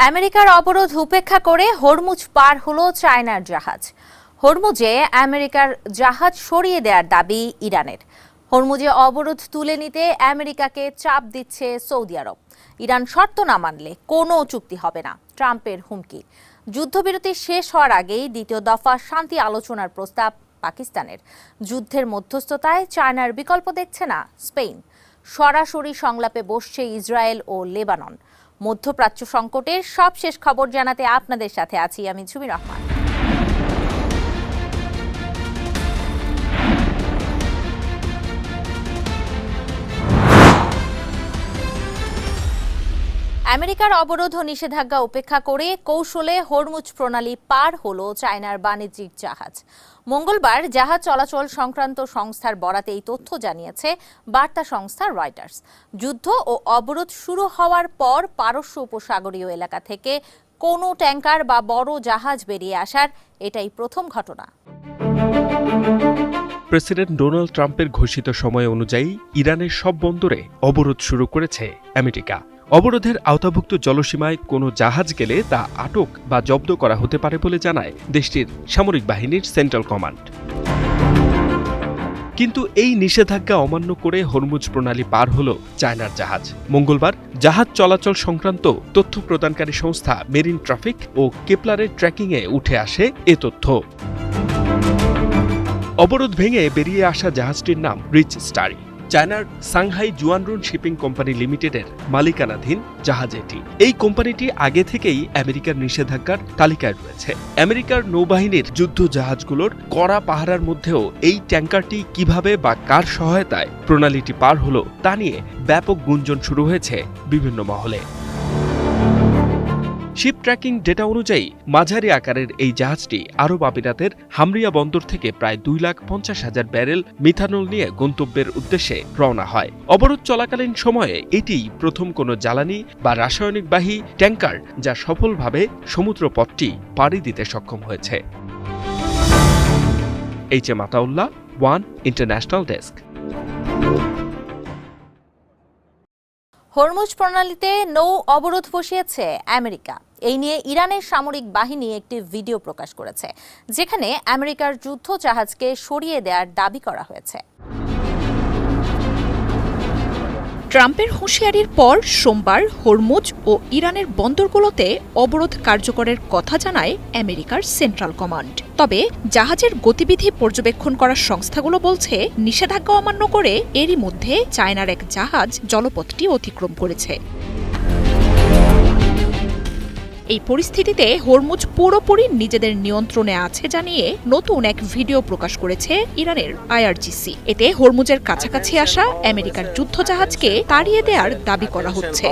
আমেরিকার অবরোধ উপেক্ষা করে হরমুজ পার হলো চায়নার জাহাজ। হরমুজে আমেরিকার জাহাজ সরিয়ে দেওয়ার দাবি ইরানের। হরমুজে অবরোধ তুলে নিতে আমেরিকাকে চাপ দিচ্ছে সৌদি আরব। ইরান শর্ত না মানলে কোনো চুক্তি হবে না, ট্রাম্পের হুমকি। যুদ্ধবিরতি শেষ হওয়ার আগেই দ্বিতীয় দফা শান্তি আলোচনার প্রস্তাব পাকিস্তানের। যুদ্ধের মধ্যস্থতায় চায়নার বিকল্প দেখছে না স্পেন। সরাসরি সংলাপে বসছে ইসরায়েল ও লেবানন। মধ্যপ্রাচ্য সংকটের সবশেষ খবর জানাতে আপনাদের সাথে আছি আমি ঝুমি রহমান। আমেরিকার অবরোধ ও নিষেধাজ্ঞা উপেক্ষা করে কৌশলে হরমুজ প্রণালী পার হলো চায়নার বাণিজ্যিক জাহাজ। মঙ্গলবার জাহাজ চলাচল সংক্রান্ত সংস্থার বরাতে এই তথ্য জানিয়েছে বার্তা সংস্থা রয়টার্স। যুদ্ধ ও অবরোধ শুরু হওয়ার পর পারস্য উপসাগরীয় এলাকা থেকে কোনো ট্যাঙ্কার বা বড় জাহাজ বেরিয়ে আসার এটাই প্রথম ঘটনা। প্রেসিডেন্ট ডোনাল্ড ট্রাম্পের ঘোষিত সময় অনুযায়ী ইরানের সব বন্দরে অবরোধ শুরু করেছে আমেরিকা। অবরোধের আওতাভুক্ত জলসীমায় কোনো জাহাজ গেলে তা আটক বা জব্দ করা হতে পারে বলে জানায় দেশটির সামরিক বাহিনীর সেন্ট্রাল কমান্ড। কিন্তু এই নিষেধাজ্ঞা অমান্য করে হরমুজ প্রণালী পার হল চায়নার জাহাজ। মঙ্গলবার জাহাজ চলাচল সংক্রান্ত তথ্য প্রদানকারী সংস্থা মেরিন ট্রাফিক ও কেপলারের ট্র্যাকিংয়ে উঠে আসে এ তথ্য। অবরোধ ভেঙে বেরিয়ে আসা জাহাজটির নাম রিচ স্টারি। চায়নার সাংহাই জুয়ানরুন শিপিং কোম্পানি লিমিটেডের মালিকানাধীন জাহাজ এটি। এই কোম্পানিটি আগে থেকেই আমেরিকার নিষেধাজ্ঞার তালিকায় রয়েছে। আমেরিকার নৌবাহিনীর যুদ্ধ জাহাজগুলোর কড়া পাহারার মধ্যেও এই ট্যাঙ্কারটি কিভাবে বা কার সহায়তায় প্রণালীটি পার হলো তা নিয়ে ব্যাপক গুঞ্জন শুরু হয়েছে বিভিন্ন মহলে। শিপ ট্র্যাকিং ডেটা অনুযায়ী মাঝারি আকারের এই জাহাজটি আরব আমিরাতের হামরিয়া বন্দর থেকে প্রায় 2,50,000 ব্যারেল মিথানল নিয়ে গন্তব্যের উদ্দেশ্যে রওনা হয়। অবরোধ চলাকালীন সময়ে এটিই প্রথম কোনো জ্বালানি বা রাসায়নিকবাহী ট্যাঙ্কার যা সফলভাবে সমুদ্রপথটি পাড়ি দিতে সক্ষম হয়েছে। H M. Ataullah, one international desk. Hormuz প্রণালীতে নৌ অবরোধ বসিয়েছে আমেরিকা। এই নিয়ে ইরানের সামরিক বাহিনী একটি ভিডিও প্রকাশ করেছে, যেখানে আমেরিকার যুদ্ধ জাহাজকে সরিয়ে দেওয়ার দাবি করা হয়েছে। ট্রাম্পের হুঁশিয়ারির পর সোমবার হরমুজ ও ইরানের বন্দরগুলোতে অবরোধ কার্যকরের কথা জানায় আমেরিকার সেন্ট্রাল কমান্ড। তবে জাহাজের গতিবিধি পর্যবেক্ষণ করার সংস্থাগুলো বলছে নিষেধাজ্ঞা অমান্য করে এরই মধ্যে চায়নার এক জাহাজ জলপথটি অতিক্রম করেছে। এই পরিস্থিতিতে হরমুজ পুরোপুরি নিজেদের নিয়ন্ত্রণে আছে জানিয়ে নতুন এক ভিডিও প্রকাশ করেছে ইরানের আইআরজিসি। এতে হরমুজের কাছাকাছি আসা আমেরিকার যুদ্ধজাহাজকে তাড়িয়ে দেওয়ার দাবি করা হচ্ছে।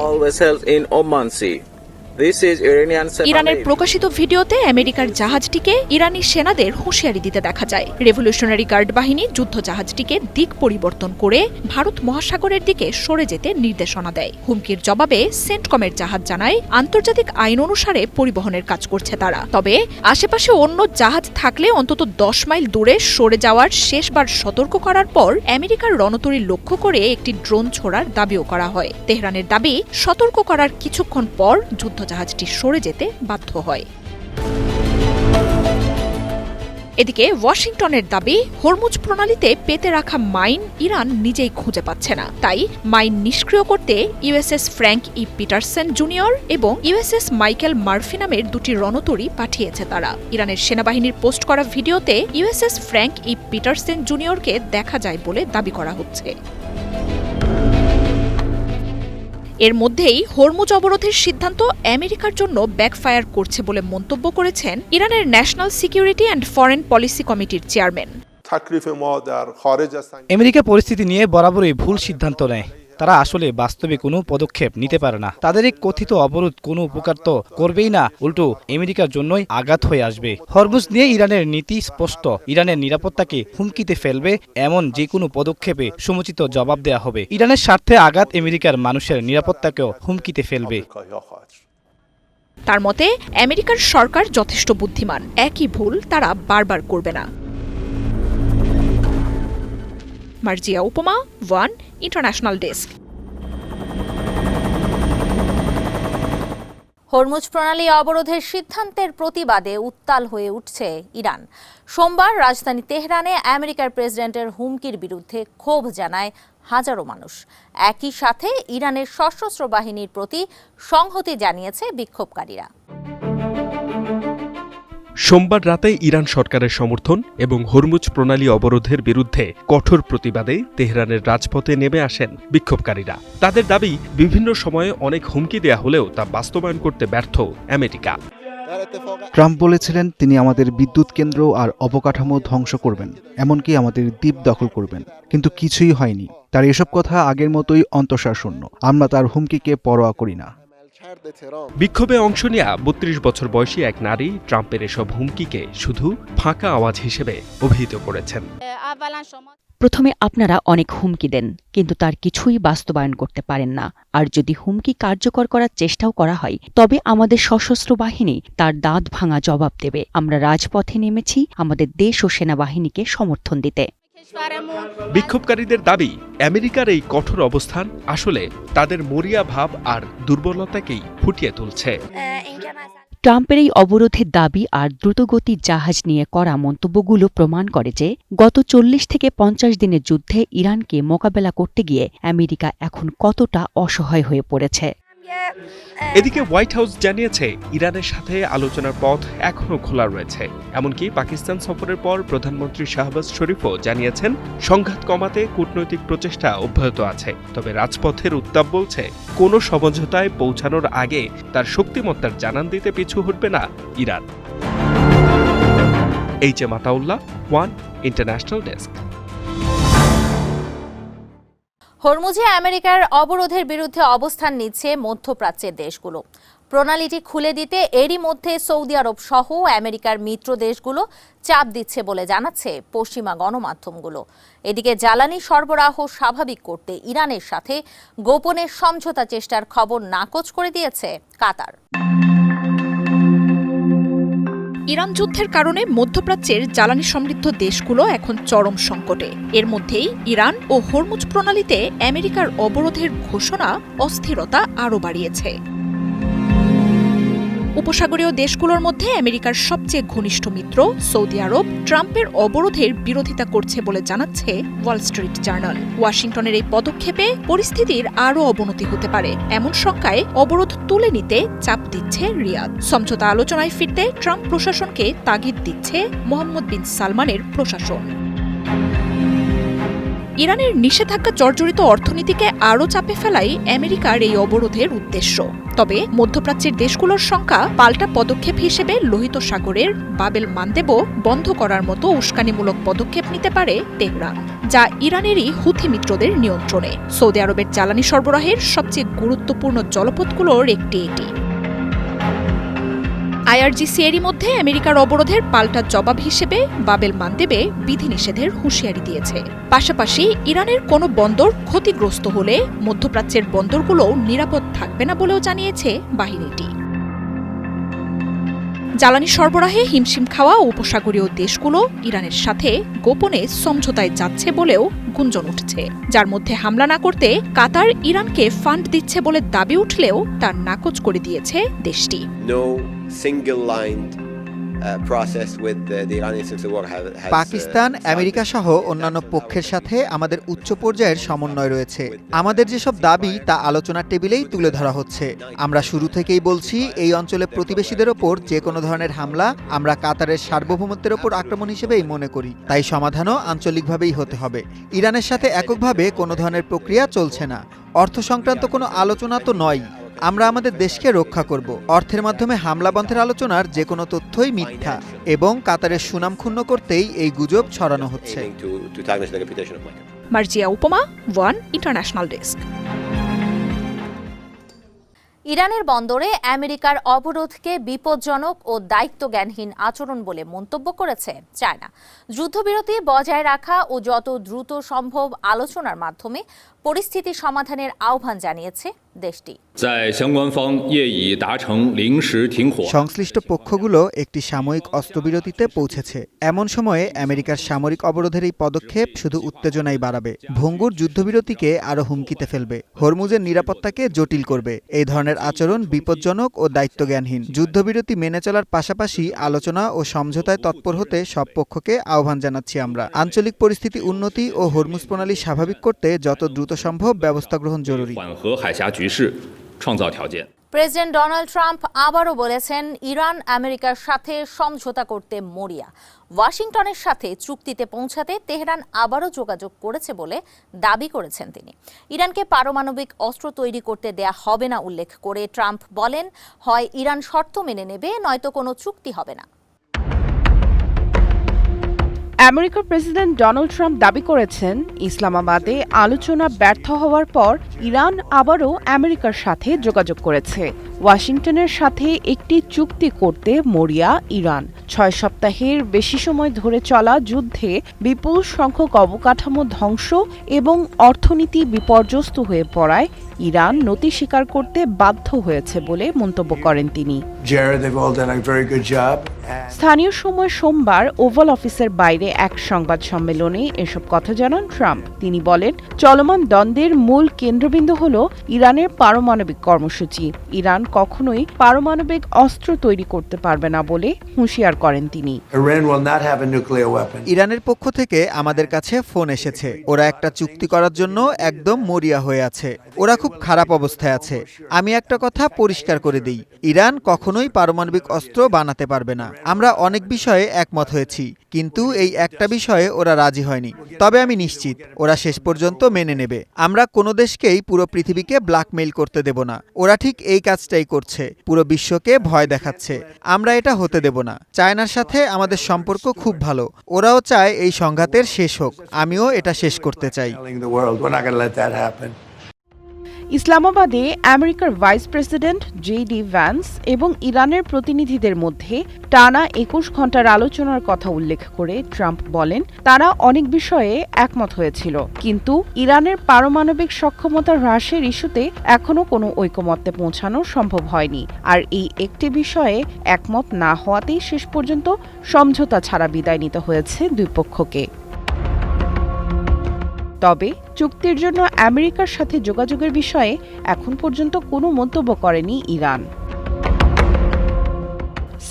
ইরানের প্রকাশিত ভিডিওতে আমেরিকার জাহাজটিকে ইরানি সেনাদের হুঁশিয়ারি দিতে দেখা যায়। রেভলিউশনারি গার্ড বাহিনী যুদ্ধজাহাজটিকে দিক পরিবর্তন করে ভারত মহাসাগরের দিকে সরে যেতে নির্দেশনা দেয়। হুমকির জবাবে সেন্টকমের জাহাজ জানায় আন্তর্জাতিক আইন অনুসারে পরিবহনের কাজ করছে তারা। তবে আশেপাশে অন্য জাহাজ থাকলে অন্তত 10 মাইল দূরে সরে যাওয়ার শেষবার সতর্ক করার পর আমেরিকার রণতরী লক্ষ্য করে একটি ড্রোন ছোড়ার দাবিও করা হয়। তেহরানের দাবি সতর্ক করার কিছুক্ষণ পর জাহাজটি সরে যেতে বাধ্য হয়। এদিকে ওয়াশিংটনের দাবি হরমুজ প্রণালীতে পেতে রাখা মাইন ইরান নিজেই খুঁজে পাচ্ছে না। তাই মাইন নিষ্ক্রিয় করতে ইউএসএস ফ্র্যাঙ্ক ই পিটারসেন জুনিয়র এবং ইউএসএস মাইকেল মার্ফি নামের দুটি রণতরী পাঠিয়েছে তারা। ইরানের সেনাবাহিনীর পোস্ট করা ভিডিওতে ইউএসএস ফ্র্যাঙ্ক ই পিটারসেন জুনিয়রকে দেখা যায় বলে দাবি করা হচ্ছে। এর মধ্যেই হরমুজ অবরোধের সিদ্ধান্ত আমেরিকার জন্য ব্যাকফায়ার করছে বলে মন্তব্য করেছেন ইরানের national security and foreign policy কমিটির চেয়ারম্যান। আমেরিকা পরিস্থিতি নিয়ে বরাবরই ভুল সিদ্ধান্ত নেয়। তারা আসলে বাস্তবে কোনো পদক্ষেপ নিতে পারে না। তাদের এই কথিত অবরোধ কোনো উপকার তো করবেই না, উল্টো আমেরিকার জন্যই আঘাত হয়ে আসবে। হরমুজ নিয়ে ইরানের নীতি স্পষ্ট, ইরানের নিরাপত্তাকে হুমকিতে ফেলবে এমন যে কোনো পদক্ষেপে সমুচিত জবাব দেওয়া হবে। ইরানের স্বার্থে আঘাত আমেরিকার মানুষের নিরাপত্তাকেও হুমকিতে ফেলবে। তার মতে আমেরিকার সরকার যথেষ্ট বুদ্ধিমান, একই ভুল তারা বারবার করবে না। মার্জিয়া উপমা, ওয়ান ইন্টারন্যাশনাল ডেস্ক। হরমুজ প্রণালী অবরোধের সিদ্ধান্তের প্রতিবাদে উত্তাল হয়ে উঠছে ইরান। সোমবার রাজধানী তেহরানে আমেরিকার প্রেসিডেন্টের হুমকির বিরুদ্ধে ক্ষোভ জানায় হাজারো মানুষ। একই সাথে ইরানের সশস্ত্র বাহিনীর প্রতি সংহতি জানিয়েছে বিক্ষোভকারীরা। সোমবার রাতে ইরান সরকারের সমর্থন এবং হরমুজ প্রণালী অবরোধের বিরুদ্ধে কঠোর প্রতিবাদে তেহরানের রাজপথে নেমে আসেন বিক্ষোভকারীরা। তাদের দাবি, বিভিন্ন সময়ে অনেক হুমকি দেয়া হলেও তা বাস্তবায়ন করতে ব্যর্থ আমেরিকা। ট্রাম্প বলেছিলেন তিনি আমাদের বিদ্যুৎ কেন্দ্র আর অবকাঠামো ধ্বংস করবেন, এমনকি আমাদের দ্বীপ দখল করবেন, কিন্তু কিছুই হয়নি। তার এসব কথা আগের মতোই অন্তঃসারশূন্য। আমরা তার হুমকিকে পরোয়া করি না। বিক্ষোভে অংশ নেয়া ৩২ বছর বয়সী এক নারী ট্রাম্পের এসব হুমকিকে শুধু ফাঁকা আওয়াজ হিসেবে অভিহিত করেছেন। প্রথমে আপনারা অনেক হুমকি দেন, কিন্তু তার কিছুই বাস্তবায়ন করতে পারেন না। আর যদি হুমকি কার্যকর করার চেষ্টাও করা হয়, তবে আমাদের সশস্ত্র বাহিনী তার দাঁত ভাঙা জবাব দেবে। আমরা রাজপথে নেমেছি আমাদের দেশ ও সেনাবাহিনীকে সমর্থন দিতে। বিক্ষোভকারীদের দাবি, আমেরিকার এই কঠোর অবস্থান আসলে তাদের মরিয়া ভাব আর দুর্বলতাকেই ফুটিয়ে তুলছে। ট্রাম্পের এই অবরোধের দাবি আর দ্রুতগতির জাহাজ নিয়ে করা মন্তব্যগুলো প্রমাণ করে যে গত ৪০ থেকে ৫০ দিনের যুদ্ধে ইরানকে মোকাবেলা করতে গিয়ে আমেরিকা এখন কতটা অসহায় হয়ে পড়েছে। এদিকে হোয়াইট হাউস জানিয়েছে ইরানের সাথে আলোচনার পথ এখনও খোলা রয়েছে। এমনকি পাকিস্তান সফরের পর প্রধানমন্ত্রী শাহবাজ শরীফও জানিয়েছেন সংঘাত কমাতে কূটনৈতিক প্রচেষ্টা অব্যাহত আছে। তবে রাজপথের উত্তাপ বলছে, কোনো সমঝোতায় পৌঁছানোর আগে তার শক্তিমত্তার জানান দিতে পিছু হটবে না Iran. H M. Ataullah, one international desk. হরমুজে আমেরিকার অবরোধের বিরুদ্ধে অবস্থান নিচ্ছে মধ্যপ্রাচ্যের দেশগুলো। প্রণালীটি খুলে দিতে এরই মধ্যে সৌদি আরব সহ আমেরিকার মিত্র দেশগুলো চাপ দিচ্ছে বলে জানাচ্ছে পশ্চিমা গণমাধ্যমগুলো। এদিকে জ্বালানি সরবরাহ স্বাভাবিক করতে ইরানের সাথে গোপনে সমঝোতা চেষ্টার খবর নাকচ করে দিয়েছে কাতার। ইরান যুদ্ধের কারণে মধ্যপ্রাচ্যের জ্বালানি সমৃদ্ধ দেশগুলো এখন চরম সংকটে। এর মধ্যেই ইরান ও হরমুজ প্রণালীতে আমেরিকার অবরোধের ঘোষণা অস্থিরতা আরও বাড়িয়েছে। উপসাগরীয় দেশগুলোর মধ্যে আমেরিকার সবচেয়ে ঘনিষ্ঠ মিত্র সৌদি আরব ট্রাম্পের অবরোধের বিরোধিতা করছে বলে জানাচ্ছে ওয়াল স্ট্রিট জার্নাল। ওয়াশিংটনের এই পদক্ষেপে পরিস্থিতির আরও অবনতি হতে পারে এমন শঙ্কায় অবরোধ তুলে নিতে চাপ দিচ্ছে রিয়াদ। সমঝোতা আলোচনায় ফিরতে ট্রাম্প প্রশাসনকে তাগিদ দিচ্ছে মোহাম্মদ বিন সালমানের প্রশাসন। ইরানের নিষেধাজ্ঞা জর্জরিত অর্থনীতিকে আরও চাপে ফেলাই আমেরিকার এই অবরোধের উদ্দেশ্য। তবে মধ্যপ্রাচ্যের দেশগুলোর সংখ্যা পাল্টা পদক্ষেপ হিসেবে লোহিত সাগরের বাবেল মানদেবও বন্ধ করার মতো উস্কানিমূলক পদক্ষেপ নিতে পারে তেহরান, যা ইরানেরই হুথি মিত্রদের নিয়ন্ত্রণে। সৌদি আরবের জ্বালানি সরবরাহের সবচেয়ে গুরুত্বপূর্ণ জলপথগুলোর একটি এটি। আইআরজিসি এরই মধ্যে আমেরিকার অবরোধের পাল্টা জবাব হিসেবে বাবেল মানদেবে বিধিনিষেধের হুঁশিয়ারি দিয়েছে। পাশাপাশি ইরানের কোনো বন্দর ক্ষতিগ্রস্ত হলে মধ্যপ্রাচ্যের বন্দরগুলোও নিরাপদ থাকবে না বলেও জানিয়েছে বাহিনীটি। জ্বালানি সরবরাহে হিমশিম খাওয়া উপসাগরীয় দেশগুলো ইরানের সাথে গোপনে সমঝোতায় যাচ্ছে বলেও গুঞ্জন উঠছে, যার মধ্যে হামলা না করতে কাতার ইরানকে ফান্ড দিচ্ছে বলে দাবি উঠলেও তার নাকচ করে দিয়েছে দেশটি। পাকিস্তান, আমেরিকা সহ অন্যান্য পক্ষের সাথে আমাদের উচ্চ পর্যায়ের সমন্বয় রয়েছে। আমাদের যেসব দাবি তা আলোচনার টেবিলেই তুলে ধরা হচ্ছে। আমরা শুরু থেকেই বলছি, এই অঞ্চলে প্রতিবেশীদের ওপর যে কোনো ধরনের হামলা আমরা কাতারের সার্বভৌমত্বের ওপর আক্রমণ হিসেবেই মনে করি। তাই সমাধানও আঞ্চলিকভাবেই হতে হবে। ইরানের সাথে এককভাবে কোনো ধরনের প্রক্রিয়া চলছে না। অর্থ সংক্রান্ত কোনো আলোচনা তো নয়। আমরা আমাদের দেশকে রক্ষা করব। অর্থের মাধ্যমে হামলা বন্ধের আলোচনার যে কোনো তথ্যই মিথ্যা এবং কাতারের সুনাম ক্ষুণ্ণ করতেই এই গুজব ছড়ানো হচ্ছে। মার্জিয়া উপমা, ওয়ান ইন্টারন্যাশনাল ডেস্ক। ইরানের বন্দরে আমেরিকার অবরোধকে বিপজ্জনক ও দায়িত্বজ্ঞানহীন আচরণ বলে মন্তব্য করেছে চায়না। যুদ্ধবিরতি বজায় রাখা ও যত দ্রুত সম্ভব আলোচনার মাধ্যমে পরিস্থিতি সমাধানের আহ্বান জানিয়েছে দেশটি। সংশ্লিষ্ট পক্ষগুলো একটি সাময়িক অস্ত্রবিরতিতে পৌঁছেছে। এমন সময়ে আমেরিকার সামরিক অবরোধের এই পদক্ষেপ শুধু উত্তেজনাই বাড়াবে, ভঙ্গুর যুদ্ধবিরতিকে আরও হুমকিতে ফেলবে, হরমুজের নিরাপত্তাকে জটিল করবে। এই ধরনের আচরণ বিপজ্জনক ও দায়িত্বজ্ঞানহীন। যুদ্ধবিরতি মেনে চলার পাশাপাশি আলোচনা ও সমঝোতায় তৎপর হতে সব পক্ষকে আহ্বান জানাচ্ছি আমরা। আঞ্চলিক পরিস্থিতি উন্নতি ও হরমুজ প্রণালী স্বাভাবিক করতে যত দ্রুত সম্ভব ব্যবস্থা গ্রহণ জরুরি। প্রেসিডেন্ট ডোনাল্ড ট্রাম্প আবারও বলেছেন ইরান আমেরিকার সাথে সমঝোতা করতে মরিয়া। ওয়াশিংটনের সাথে চুক্তিতে পৌঁছাতে তেহরান আবারও যোগাযোগ করেছে বলে দাবি করেছেন তিনি। ইরানকে পারমাণবিক অস্ত্র তৈরি করতে দেয়া হবে না উল্লেখ করে ট্রাম্প বলেন, হয় ইরান শর্ত মেনে নেবে, নয়তো কোনো চুক্তি হবে না। আমেরিকার প্রেসিডেন্ট ডোনাল্ড ট্রাম্প দাবি করেছেন, ইসলামাবাদে আলোচনা ব্যর্থ হওয়ার পর ইরান আবারও আমেরিকার সাথে যোগাযোগ করেছে। ওয়াশিংটনের সাথে একটি চুক্তি করতে মরিয়া ইরান। 6 সপ্তাহের বেশি সময় ধরে চলা যুদ্ধে বিপুল সংখ্যক অবকাঠামো ধ্বংস এবং অর্থনীতি বিপর্যস্ত হয়ে পড়ায় ইরান নতি স্বীকার করতে বাধ্য হয়েছে বলে মন্তব্য করেন তিনি। স্থানীয় সময় সোমবার ওভাল অফিসের বাইরে এক সংবাদ সম্মেলনে এসব কথা জানান ট্রাম্প। তিনি বলেন, চলমান দ্বন্দ্বের মূল কেন্দ্রবিন্দু হল ইরানের পারমাণবিক কর্মসূচি। ইরান কখনোই পারমাণবিক অস্ত্র তৈরি করতে পারবে না বলে হুঁশিয়ার করেন তিনি। ইরানের পক্ষ থেকে আমাদের কাছে ফোন এসেছে। ওরা একটা চুক্তি করার জন্য একদম মরিয়া হয়ে আছে। ওরা খুব খারাপ অবস্থায় আছে। আমি একটা কথা পরিষ্কার করে দিই, ইরান কখনোই পারমাণবিক অস্ত্র বানাতে পারবে না। আমরা অনেক বিষয়ে একমত হয়েছি, কিন্তু এই একটা বিষয়ে ওরা রাজি হয়নি। তবে আমি নিশ্চিত ওরা শেষ পর্যন্ত মেনে নেবে। আমরা কোনো দেশকেই পুরো পৃথিবীকে ব্ল্যাকমেইল করতে দেব না। ওরা ঠিক এই কাজটাই করছে, পুরো বিশ্বকে ভয় দেখাচ্ছে। আমরা এটা হতে দেব না। চায়নার সাথে আমাদের সম্পর্ক খুব ভালো। ওরাও চায় এই সংঘাতের শেষ হোক। আমিও এটা শেষ করতে চাই। ইসলামাবাদে আমেরিকার ভাইস প্রেসিডেন্ট জেডি ভ্যান্স এবং ইরানের প্রতিনিধিদের মধ্যে টানা 21 ঘণ্টার আলোচনার কথা উল্লেখ করে ট্রাম্প বলেন, তারা অনেক বিষয়ে একমত হয়েছিল, কিন্তু ইরানের পারমাণবিক সক্ষমতা হ্রাসের ইস্যুতে এখনো কোনো ঐকমত্যে পৌঁছানো সম্ভব হয়নি। আর এই একটি বিষয়ে একমত না হওয়াতেই শেষ পর্যন্ত সমঝোতা ছাড়া বিদায় নিতে হয়েছে দুই পক্ষকে। তবে চুক্তির জন্য আমেরিকার সাথে যোগাযোগের বিষয়ে এখন পর্যন্ত কোনো মন্তব্য করেনি ইরান।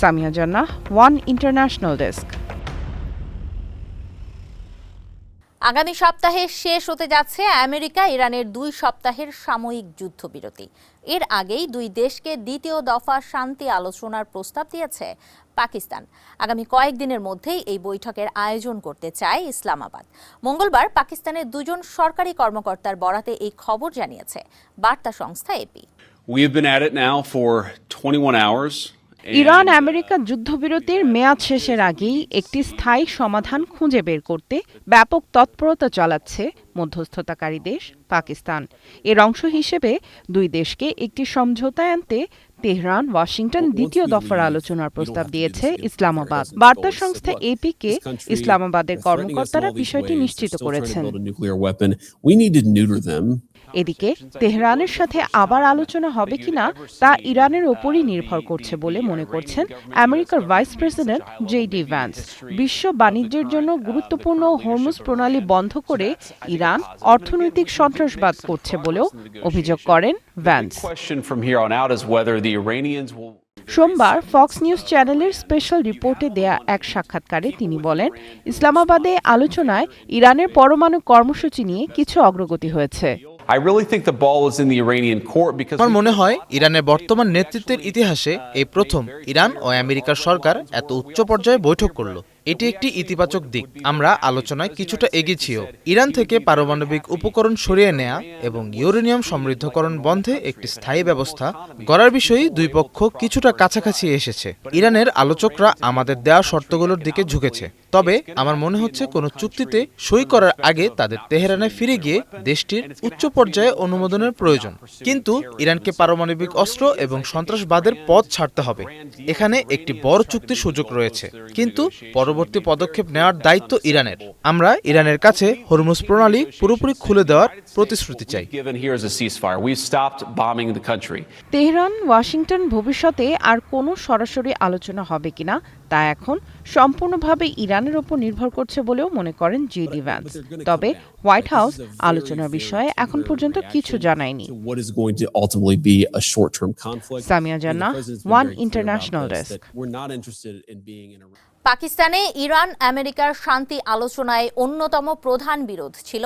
সামিয়া জান্নাহ, ওয়ান ইন্টারন্যাশনাল ডেস্ক। আগামী সপ্তাহে শেষ হতে যাচ্ছে আমেরিকা ইরানের 2 সপ্তাহের সাময়িক যুদ্ধবিরতি। এর আগেই দুই দেশকে দ্বিতীয় দফা শান্তি আলোচনার প্রস্তাব দিয়েছে পাকিস্তান। আগামী কয়েকদিনের মধ্যেই এই বৈঠকের আয়োজন করতে চায় ইসলামাবাদ। মঙ্গলবার পাকিস্তানের 2 জন সরকারি কর্মকর্তার বরাতে এই খবর জানিয়েছে বার্তা সংস্থা এপি। ইরান আমেরিকা যুদ্ধবিরতির মেয়াদ শেষের আগেই একটি স্থায়ী সমাধান খুঁজে বের করতে ব্যাপক তৎপরতা চালাচ্ছে মধ্যস্থতাকারী দেশ পাকিস্তান। এর অংশ হিসেবে দুই দেশকে একটি সমঝোতায় আনতে তেহরান, ওয়াশিংটন দ্বিতীয় দফার আলোচনার প্রস্তাব দিয়েছে ইসলামাবাদ। বার্তা সংস্থা এপিকে ইসলামাবাদের কর্মকর্তারা বিষয়টি নিশ্চিত করেছেন। এদিকে তেহরানের সাথে আবার আলোচনা হবে কিনা তা ইরানের ওপরই নির্ভর করছে বলে মনে করছেন আমেরিকার ভাইস প্রেসিডেন্ট জেডি ভ্যান্স। বিশ্ব বাণিজ্যের জন্য গুরুত্বপূর্ণ হরমুজ প্রণালী বন্ধ করে ইরান অর্থনৈতিক সন্ত্রাসবাদ করছে বলেও অভিযোগ করেন ভ্যান্স। সোমবার ফক্স নিউজ চ্যানেলের স্পেশাল রিপোর্টে দেয়া এক সাক্ষাৎকারে তিনি বলেন, ইসলামাবাদে আলোচনায় ইরানের পরমাণু কর্মসূচি নিয়ে কিছু অগ্রগতি হয়েছে। আমার মনে হয় ইরানের বর্তমান নেতৃত্বের ইতিহাসে এই প্রথম ইরান ও আমেরিকার সরকার এত উচ্চ পর্যায়ে বৈঠক করল। এটি একটি ইতিবাচক দিক। আমরা আলোচনায় কিছুটা এগিয়েছিও। ইরান থেকে পারমাণবিক উপকরণ সরিয়ে নেয়া এবং ইউরেনিয়াম সমৃদ্ধকরণ বন্ধে একটি স্থায়ী ব্যবস্থা গড়ার বিষয়ে দুই পক্ষ কিছুটা কাছাকাছি এসেছে। ইরানের আলোচকরা আমাদের দেওয়া শর্তগুলোর দিকে ঝুঁকেছে। তবে আমার মনে হচ্ছে কোনো চুক্তিতে সই করার আগে তাদের তেহরানে ফিরে গিয়ে দেশটির উচ্চ পর্যায়ে অনুমোদনের প্রয়োজন। কিন্তু ইরানকে পারমাণবিক অস্ত্র এবং সন্ত্রাসবাদের পথ ছাড়তে হবে। এখানে একটি বড় চুক্তির সুযোগ রয়েছে, কিন্তু পরবর্তী পরবর্তী পদক্ষেপ নেওয়ার দায়িত্ব ইরানের। আমরা ইরানের কাছে হরমুজ প্রণালী পুরোপুরি খুলে দেওয়ার প্রতিশ্রুতি চাই। তেহরান ওয়াশিংটন ভবিষ্যতে আর কোনো সরাসরি আলোচনা হবে কিনা তা এখন সম্পূর্ণভাবে ইরানের ওপর নির্ভর করছে বলেও মনে করেন জেডি ভ্যান্স। তবে হোয়াইট হাউস আলোচনার বিষয়ে এখন পর্যন্ত কিছু জানায়নি। সামিয়া জান্নাহ, ওয়ান ইন্টারন্যাশনাল ডেস্ক। পাকিস্তানে ইরান আমেরিকার শান্তি আলোচনায় অন্যতম প্রধান বিরোধ ছিল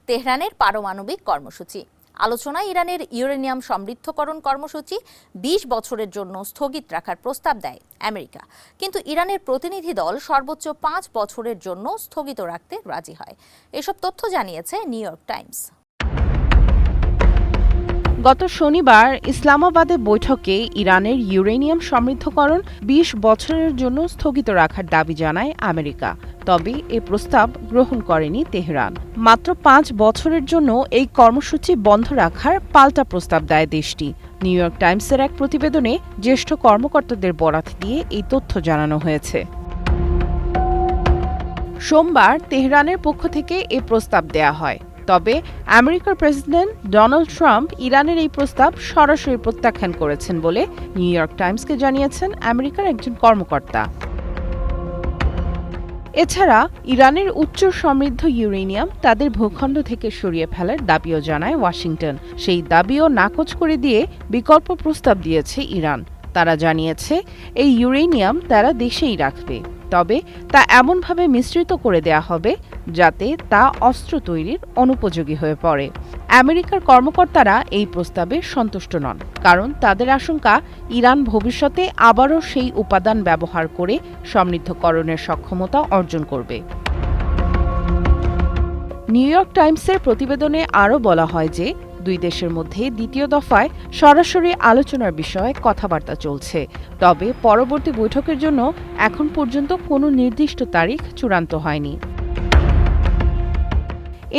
তেহরানের পারমাণবিক কর্মসূচি। আলোচনায় ইরানের ইউরেনিয়াম সমৃদ্ধকরণ কর্মসূচি 20 বছরের জন্য স্থগিত রাখার প্রস্তাব দেয় আমেরিকা, কিন্তু ইরানের প্রতিনিধি দল সর্বোচ্চ 5 বছরের জন্য স্থগিত রাখতে রাজি হয়। এসব তথ্য জানিয়েছে নিউ ইয়র্ক টাইমস। গত শনিবার ইসলামাবাদে বৈঠকে ইরানের ইউরেনিয়াম সমৃদ্ধকরণ 20 বছরের জন্য স্থগিত রাখার দাবি জানায় আমেরিকা। তবে এ প্রস্তাব গ্রহণ করেনি তেহরান। মাত্র 5 বছরের জন্য এই কর্মসূচি বন্ধ রাখার পাল্টা প্রস্তাব দেয় দেশটি। নিউ ইয়র্ক টাইমসের এক প্রতিবেদনে জ্যেষ্ঠ কর্মকর্তাদের বরাত দিয়ে এই তথ্য জানানো হয়েছে। সোমবার তেহরানের পক্ষ থেকে এ প্রস্তাব দেয়া হয়। তবে আমেরিকার প্রেসিডেন্ট ডোনাল্ড ট্রাম্প ইরানের এই প্রস্তাব সরাসরি প্রত্যাখ্যান করেছেন বলে নিউ ইয়র্ক টাইমসকে জানিয়েছেন আমেরিকার একজন কর্মকর্তা। এছাড়া ইরানের উচ্চ সমৃদ্ধ ইউরেনিয়াম তাদের ভূখণ্ড থেকে সরিয়ে ফেলার দাবিও জানায় ওয়াশিংটন। সেই দাবিও নাকচ করে দিয়ে বিকল্প প্রস্তাব দিয়েছে ইরান। তারা জানিয়েছে এই ইউরেনিয়াম তারা দেশেই রাখবে, তবে তা এমনভাবে মিশ্রিত করে দেয়া হবে যাতে তা অস্ত্র তৈরির অনুপযোগী হয়ে পড়ে। আমেরিকার কর্মকর্তারা এই প্রস্তাবে সন্তুষ্ট নন, কারণ তাদের আশঙ্কা ইরান ভবিষ্যতে আবারও সেই উপাদান ব্যবহার করে সমৃদ্ধকরণের সক্ষমতা অর্জন করবে। নিউ ইয়র্ক টাইমসের প্রতিবেদনে আরও বলা হয় যে দুই দেশের মধ্যে দ্বিতীয় দফায় সরাসরি আলোচনার বিষয়ে কথাবার্তা চলছে, তবে পরবর্তী বৈঠকের জন্য এখন পর্যন্ত কোনো নির্দিষ্ট তারিখ চূড়ান্ত হয়নি।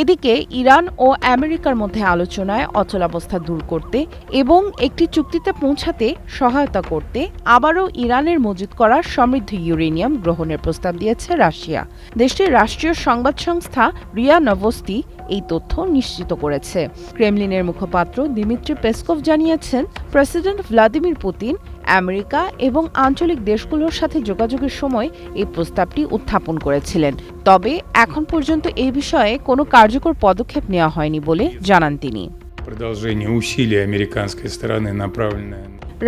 এদিকে ইরান ও আমেরিকার মধ্যে আলোচনায় অচলাবস্থা দূর করতে এবং একটি চুক্তিতে পৌঁছাতে সহায়তা করতে আবারও ইরানের মজুত করা সমৃদ্ধ ইউরেনিয়াম গ্রহণের প্রস্তাব দিয়েছে রাশিয়া। দেশটির রাষ্ট্রীয় সংবাদ সংস্থা রিয়া নভোস্তি এই তথ্য নিশ্চিত করেছে। ক্রেমলিনের মুখপাত্র দিমিত্রি পেসকভ জানিয়েছেন, প্রেসিডেন্ট ভ্লাদিমির পুতিন আমেরিকা এবং আঞ্চলিক দেশগুলোর সাথে যোগাযোগের সময় এই প্রস্তাবটি উত্থাপন করেছিলেন। তবে এখন পর্যন্ত এই বিষয়ে কোনো কার্যকর পদক্ষেপ নেওয়া হয়নি বলে জানান তিনি।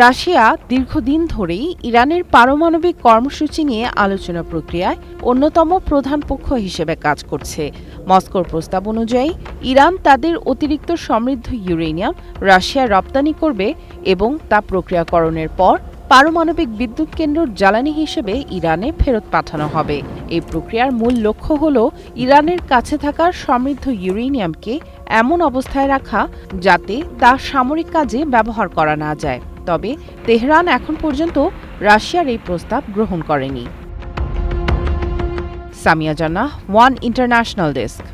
রাশিয়া দীর্ঘদিন ধরেই ইরানের পারমাণবিক কর্মসূচি নিয়ে আলোচনা প্রক্রিয়ায় অন্যতম প্রধান পক্ষ হিসেবে কাজ করছে। মস্কোর প্রস্তাব অনুযায়ী ইরান তাদের অতিরিক্ত সমৃদ্ধ ইউরেনিয়াম রাশিয়া রপ্তানি করবে এবং তা প্রক্রিয়াকরণের পর পারমাণবিক বিদ্যুৎ কেন্দ্র জ্বালানি হিসেবে ইরানে ফেরত পাঠানো হবে। এই প্রক্রিয়ার মূল লক্ষ্য হল ইরানের কাছে থাকা সমৃদ্ধ ইউরেনিয়ামকে এমন অবস্থায় রাখা যাতে তা সামরিক কাজে ব্যবহার করা না যায়। তবে তেহরান এখন পর্যন্ত রাশিয়ার এই প্রস্তাব গ্রহণ করেনি। সামিয়া জান্নাহ, ওয়ান ইন্টারন্যাশনাল ডেস্ক।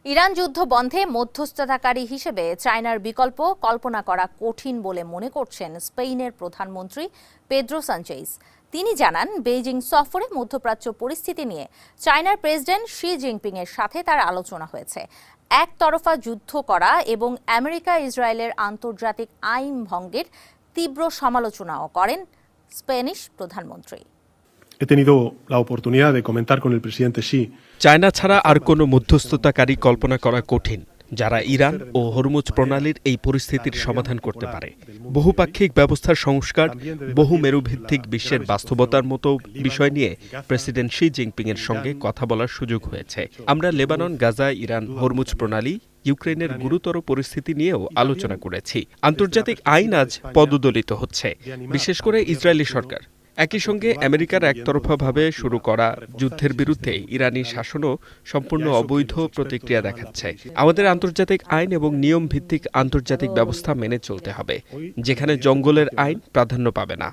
ইরান যুদ্ধ বন্ধে মধ্যস্থতাকারী হিসেবে চায়নার বিকল্প কল্পনা করা কঠিন বলে মনে করছেন স্পেনের প্রধানমন্ত্রী পেদ্রো সানচেজ। তিনি জানান, বেইজিং সফরে মধ্যপ্রাচ্য পরিস্থিতি নিয়ে চায়নার প্রেসিডেন্ট শি জিনপিং এর সাথে তার আলোচনা হয়েছে। একতরফা যুদ্ধ করা এবং আমেরিকা ইসরায়েলের আন্তর্জাতিক আইন ভঙ্গের তীব্র সমালোচনাও করেন স্প্যানিশ প্রধানমন্ত্রী। He tenido la oportunidad de comentar con el presidente Xi. China ছাড়া আর কোনো মধ্যস্থতাকারী কল্পনা করা কঠিন যারা ইরান ও হরমুজ প্রণালীর এই পরিস্থিতির সমাধান করতে পারে। বহুপাক্ষিক ব্যবস্থার সংস্কার, বহু মেরুভিত্তিক বিশ্বের বাস্তবতার মতো বিষয় নিয়ে প্রেসিডেন্ট শি জিনপিং এর সঙ্গে কথা বলার সুযোগ হয়েছে। আমরা লেবানন, গাজা, ইরান, হরমুজ প্রণালী, ইউক্রেনের গুরুতর পরিস্থিতি নিয়েও আলোচনা করেছি। আন্তর্জাতিক আইন আজ পদদলিত হচ্ছে, বিশেষ করে ইসরায়েলি সরকার। একই সঙ্গে আমেরিকার একতরফাভাবে শুরু করা যুদ্ধের বিরুদ্ধে ইরানি শাসনও সম্পূর্ণ অবৈধ প্রতিক্রিয়া দেখাচ্ছে। আমাদের আন্তর্জাতিক আইন এবং নিয়ম ভিত্তিক আন্তর্জাতিক ব্যবস্থা মেনে চলতে হবে, যেখানে জঙ্গলের আইন প্রাধান্য পাবে না।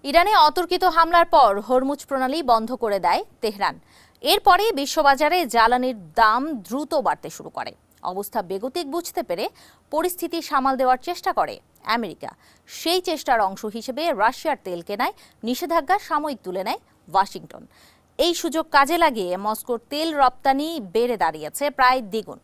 ইরানে অতর্কিত হামলার পর হরমুজ প্রণালী বন্ধ করে দেয় তেহরান। এরপরে বিশ্ববাজারে জ্বালানির দাম দ্রুত বাড়তে শুরু করে। অবস্থা বেগতিক বুঝতে পেরে পরিস্থিতি সামাল দেওয়ার চেষ্টা করে আমেরিকা। সেই চেষ্টার অংশ হিসেবে রাশিয়ার তেল কেনায় নিষেধাজ্ঞা সাময়িক তুলে নেয় ওয়াশিংটন। এই সুযোগ কাজে লাগিয়ে মস্কোর তেল রপ্তানি বেড়ে দাঁড়িয়েছে প্রায় দ্বিগুণ।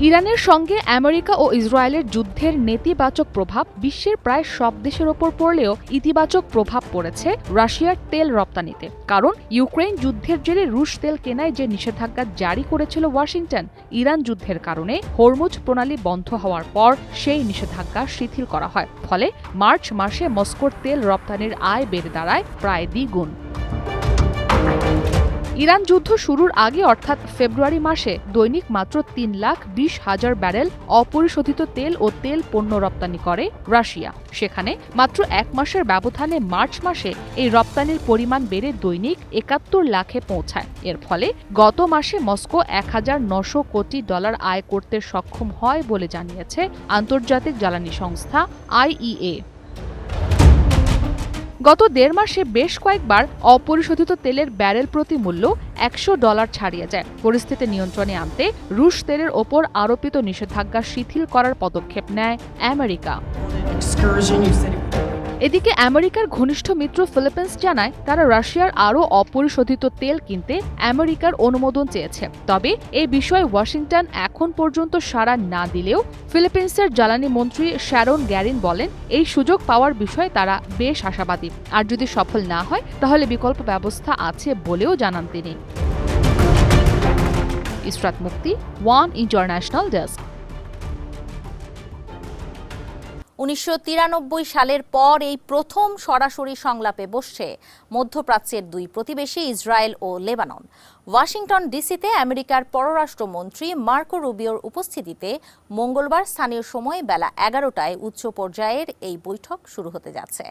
ইরানের সঙ্গে আমেরিকা ও ইসরায়েলের যুদ্ধের নেতিবাচক প্রভাব বিশ্বের প্রায় সব দেশের ওপর পড়লেও ইতিবাচক প্রভাব পড়েছে রাশিয়ার তেল রপ্তানিতে। কারণ ইউক্রেন যুদ্ধের জেরে রুশ তেল কেনায় যে নিষেধাজ্ঞা জারি করেছিল ওয়াশিংটন, ইরান যুদ্ধের কারণে হরমুজ প্রণালী বন্ধ হওয়ার পর সেই নিষেধাজ্ঞা শিথিল করা হয়। ফলে মার্চ মাসে মস্কোর তেল রপ্তানির আয় বেড়ে দাঁড়ায় প্রায় দ্বিগুণ। ইরান যুদ্ধ শুরুর আগে অর্থাৎ ফেব্রুয়ারি মাসে দৈনিক মাত্র 3,20,000 ব্যারেল অপরিশোধিত তেল ও তেল পণ্য রপ্তানি করে রাশিয়া। সেখানে মাত্র এক মাসের ব্যবধানে মার্চ মাসে এই রপ্তানির পরিমাণ বেড়ে দৈনিক 71 লাখে পৌঁছায়। এর ফলে গত মাসে মস্কো $1,900 কোটি আয় করতে সক্ষম হয় বলে জানিয়েছে আন্তর্জাতিক জ্বালানি সংস্থা IEA। গত 1.5 মাসে বেশ কয়েকবার অপরিশোধিত তেলের ব্যারেল প্রতি মূল্য $100 ছাড়িয়ে যায়। পরিস্থিতি নিয়ন্ত্রণে আনতে রুশ তেলের ওপর আরোপিত নিষেধাজ্ঞা শিথিল করার পদক্ষেপ নেয় আমেরিকা। এদিকে আমেরিকার ঘনিষ্ঠ মিত্র ফিলিপিন্স জানায় তারা রাশিয়ার আরও অপরিশোধিত তেল কিনতে আমেরিকার অনুমোদন চেয়েছে। তবে এই বিষয়ে ওয়াশিংটন এখন পর্যন্ত সাড়া না দিলেও ফিলিপিন্সের জ্বালানি মন্ত্রী শ্যারন গ্যারিন বলেন এই সুযোগ পাওয়ার বিষয়ে তারা বেশ আশাবাদী। আর যদি সফল না হয় তাহলে বিকল্প ব্যবস্থা আছে বলেও জানান তিনি। ইসরাত মুক্তি, ওয়ান ইন্টারন্যাশনাল ডেস্ক। 1993 সালের পর এই প্রথম সরাসরি সংলাপে বসছে মধ্যপ্রাচ্যের দুই প্রতিবেশী ইসরায়েল ও লেবানন। ওয়াশিংটন ডিসিতে আমেরিকার পররাষ্ট্রমন্ত্রী মার্কো রুবিওর উপস্থিতিতে মঙ্গলবার স্থানীয় সময় বেলা 11টায় উচ্চ পর্যায়ের এই বৈঠক শুরু হতে যাচ্ছে।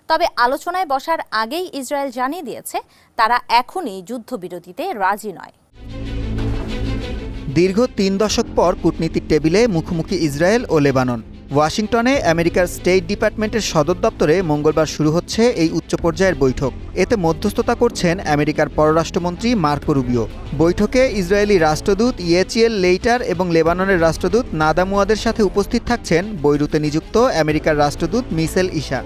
তবে আলোচনায় বসার আগেই ইসরায়েল জানিয়ে দিয়েছে তারা এখনই যুদ্ধবিরতিতে রাজি নয়। দীর্ঘ 3 দশক পর কূটনীতিক টেবিলে মুখোমুখি ইসরায়েল ও লেবানন। ওয়াশিংটনে আমেরিকার স্টেট ডিপার্টমেন্টের সদর দপ্তরে মঙ্গলবার শুরু হচ্ছে এই উচ্চ পর্যায়ের বৈঠক। এতে মধ্যস্থতা করছেন আমেরিকার পররাষ্ট্রমন্ত্রী মার্কো রুবিও। বৈঠকে ইসরায়েলি রাষ্ট্রদূত ইয়েচিয়েল লেইটার এবং লেবাননের রাষ্ট্রদূত নাদা মুয়াদের সাথে উপস্থিত থাকছেন বৈরুতে নিযুক্ত আমেরিকার রাষ্ট্রদূত মিশেল ইশা।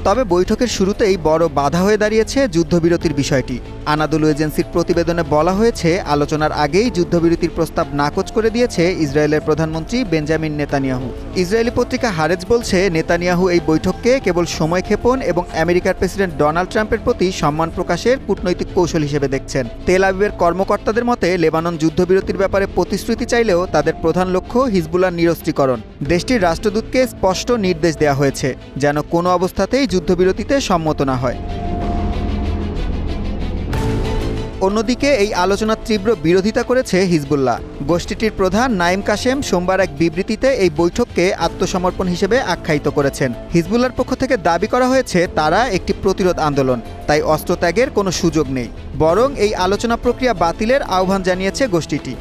তবে বৈঠকের শুরুতেই বড় বাধা হয়ে দাঁড়িয়েছে যুদ্ধবিরতির বিষয়টি। আনাদোলু এজেন্সির প্রতিবেদনে বলা হয়েছে আলোচনার আগেই যুদ্ধবিরতির প্রস্তাব নাকচ করে দিয়েছে ইসরায়েলের প্রধানমন্ত্রী বেঞ্জামিন নেতানিয়াহু। ইসরায়েলি পত্রিকা হারেজ বলছে নেতানিয়াহু এই বৈঠককে কেবল সময়ক্ষেপণ এবং আমেরিকার প্রেসিডেন্ট ডোনাল্ড ট্রাম্পের প্রতি সম্মান প্রকাশের কূটনৈতিক কৌশল হিসেবে দেখছেন। তেল আবিবের কর্মকর্তাদের মতে লেবানন যুদ্ধবিরতির ব্যাপারে প্রতিশ্রুতি চাইলেও তাদের প্রধান লক্ষ্য হিজবুল্লাহর নিরস্ত্রীকরণ। দেশটির রাষ্ট্রদূতকে স্পষ্ট নির্দেশ দেওয়া হয়েছে যেন কোনো অবস্থাতেই যুদ্ধবিরতিতে সম্মত না হয়। অন্যদিকে এই আলোচনার তীব্র বিরোধিতা করেছে হিজবুল্লাহ। গোষ্ঠীটির প্রধান নাইম কাশেম সোমবার এক বিবৃতিতে এই বৈঠককে আত্মসমর্পণ হিসেবে আখ্যায়িত করেছেন। হিজবুল্লাহর পক্ষ থেকে দাবি করা হয়েছে তারা একটি প্রতিরোধ আন্দোলন, তাই অস্ত্রত্যাগের কোনো সুযোগ নেই, বরং এই আলোচনা প্রক্রিয়া বাতিলের আহ্বান জানিয়েছে গোষ্ঠীটি।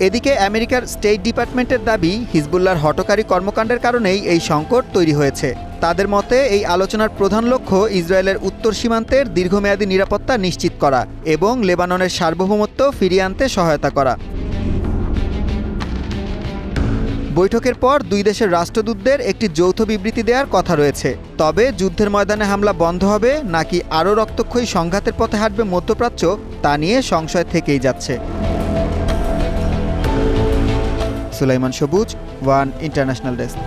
এদিকে আমেরিকার স্টেট ডিপার্টমেন্টের দাবি হিজবুল্লাহর হঠকারী কর্মকাণ্ডের কারণেই এই সংকট তৈরি হয়েছে। তাদের মতে এই আলোচনার প্রধান লক্ষ্য ইসরায়েলের উত্তর সীমান্তের দীর্ঘমেয়াদী নিরাপত্তা নিশ্চিত করা এবং লেবাননের সার্বভৌমত্ব ফিরিয়ে আনতে সহায়তা করা। বৈঠকের পর দুই দেশের রাষ্ট্রদূতদের একটি যৌথ বিবৃতি দেওয়ার কথা রয়েছে। তবে যুদ্ধের ময়দানে হামলা বন্ধ হবে নাকি আরও রক্তক্ষয়ী সংঘাতের পথে হাঁটবে মধ্যপ্রাচ্য তা নিয়ে সংশয় থেকেই যাচ্ছে। সুলাইমান সবুজ, ওয়ান ইন্টারন্যাশনাল ডেস্ক।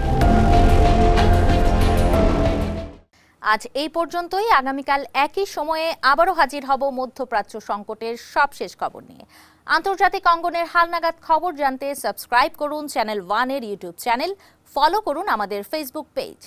আজ এই পর্যন্তই। আগামীকাল একই সময়ে আবারও হাজির হব মধ্যপ্রাচ্য সংকটের সবশেষ খবর নিয়ে। আন্তর্জাতিক অঙ্গনের হালনাগাদ খবর জানতে সাবস্ক্রাইব করুন চ্যানেল 1 এর ইউটিউব চ্যানেল, ফলো করুন আমাদের ফেসবুক পেজ।